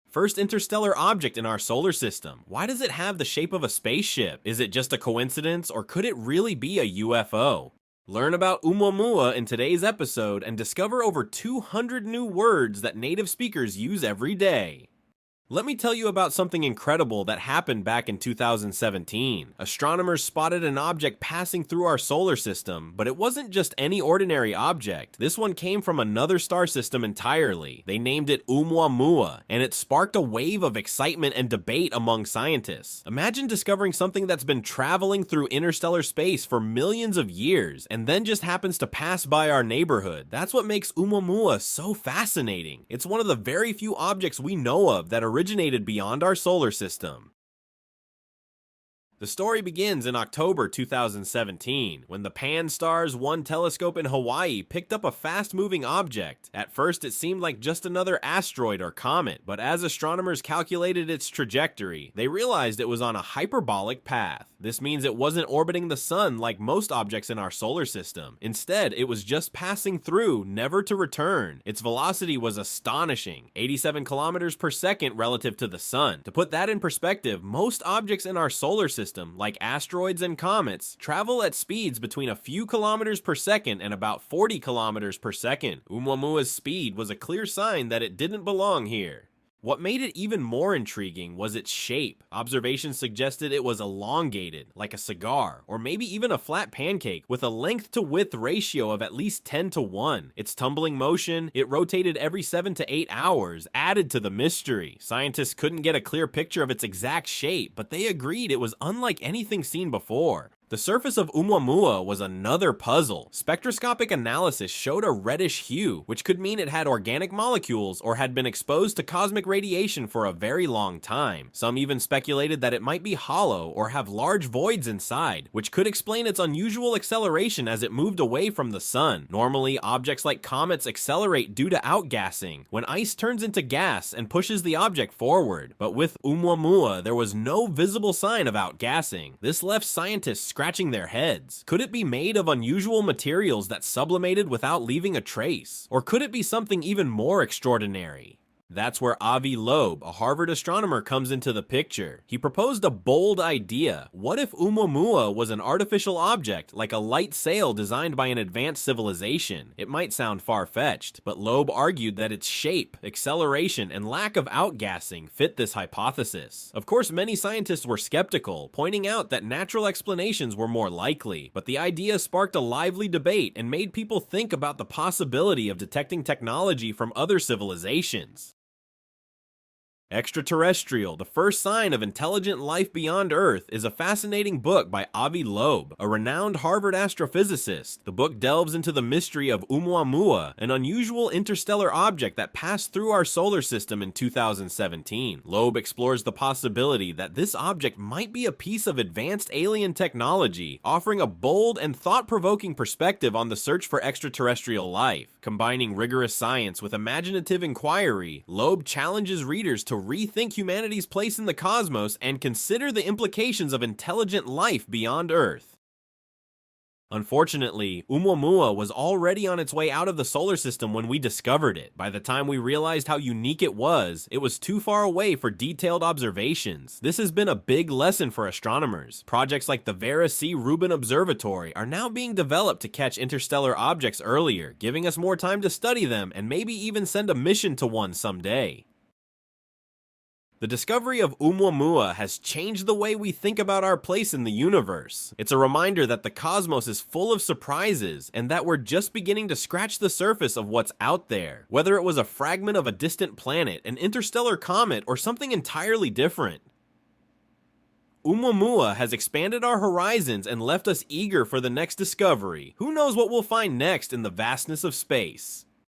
First interstellar object in our solar system. Why does it have the shape of a spaceship? Is it just a coincidence, or could it really be a UFO? Learn about Oumuamua in today's episode and discover over 200 new words that native speakers use every day. Let me tell you about something incredible that happened back in 2017. Astronomers spotted an object passing through our solar system, but it wasn't just any ordinary object. This one came from another star system entirely. They named it Oumuamua, and it sparked a wave of excitement and debate among scientists. Imagine discovering something that's been traveling through interstellar space for millions of years, and then just happens to pass by our neighborhood. That's what makes Oumuamua so fascinating. It's one of the very few objects we know of that originated beyond our solar system. The story begins in October 2017, when the Pan-STARRS 1 telescope in Hawaii picked up a fast-moving object. At first, it seemed like just another asteroid or comet, but as astronomers calculated its trajectory, they realized it was on a hyperbolic path. This means it wasn't orbiting the sun like most objects in our solar system. Instead, it was just passing through, never to return. Its velocity was astonishing, 87 kilometers per second relative to the sun. To put that in perspective, most objects in our solar system, like asteroids and comets, travel at speeds between a few kilometers per second and about 40 kilometers per second. Oumuamua's speed was a clear sign that it didn't belong here. What made it even more intriguing was its shape. Observations suggested it was elongated, like a cigar, or maybe even a flat pancake, with a length-to-width ratio of at least 10 to 1. Its tumbling motion, it rotated every 7 to 8 hours, added to the mystery. Scientists couldn't get a clear picture of its exact shape, but they agreed it was unlike anything seen before. The surface of Oumuamua was another puzzle. Spectroscopic analysis showed a reddish hue, which could mean it had organic molecules or had been exposed to cosmic radiation for a very long time. Some even speculated that it might be hollow or have large voids inside, which could explain its unusual acceleration as it moved away from the sun. Normally, objects like comets accelerate due to outgassing, when ice turns into gas and pushes the object forward. But with Oumuamua, there was no visible sign of outgassing. This left scientists scratching their heads. Could it be made of unusual materials that sublimated without leaving a trace? Or could it be something even more extraordinary? That's where Avi Loeb, a Harvard astronomer, comes into the picture. He proposed a bold idea. What if Oumuamua was an artificial object, like a light sail designed by an advanced civilization? It might sound far-fetched, but Loeb argued that its shape, acceleration, and lack of outgassing fit this hypothesis. Of course, many scientists were skeptical, pointing out that natural explanations were more likely, but the idea sparked a lively debate and made people think about the possibility of detecting technology from other civilizations. Extraterrestrial, the first sign of intelligent life beyond Earth, is a fascinating book by Avi Loeb, a renowned Harvard astrophysicist. The book delves into the mystery of Oumuamua, an unusual interstellar object that passed through our solar system in 2017. Loeb explores the possibility that this object might be a piece of advanced alien technology, offering a bold and thought-provoking perspective on the search for extraterrestrial life. Combining rigorous science with imaginative inquiry, Loeb challenges readers to rethink humanity's place in the cosmos and consider the implications of intelligent life beyond Earth. Unfortunately, Oumuamua was already on its way out of the solar system when we discovered it. By the time we realized how unique it was too far away for detailed observations. This has been a big lesson for astronomers. Projects like the Vera C. Rubin Observatory are now being developed to catch interstellar objects earlier, giving us more time to study them and maybe even send a mission to one someday. The discovery of Oumuamua has changed the way we think about our place in the universe. It's a reminder that the cosmos is full of surprises, and that we're just beginning to scratch the surface of what's out there. Whether it was a fragment of a distant planet, an interstellar comet, or something entirely different. Oumuamua has expanded our horizons and left us eager for the next discovery. Who knows what we'll find next in the vastness of space?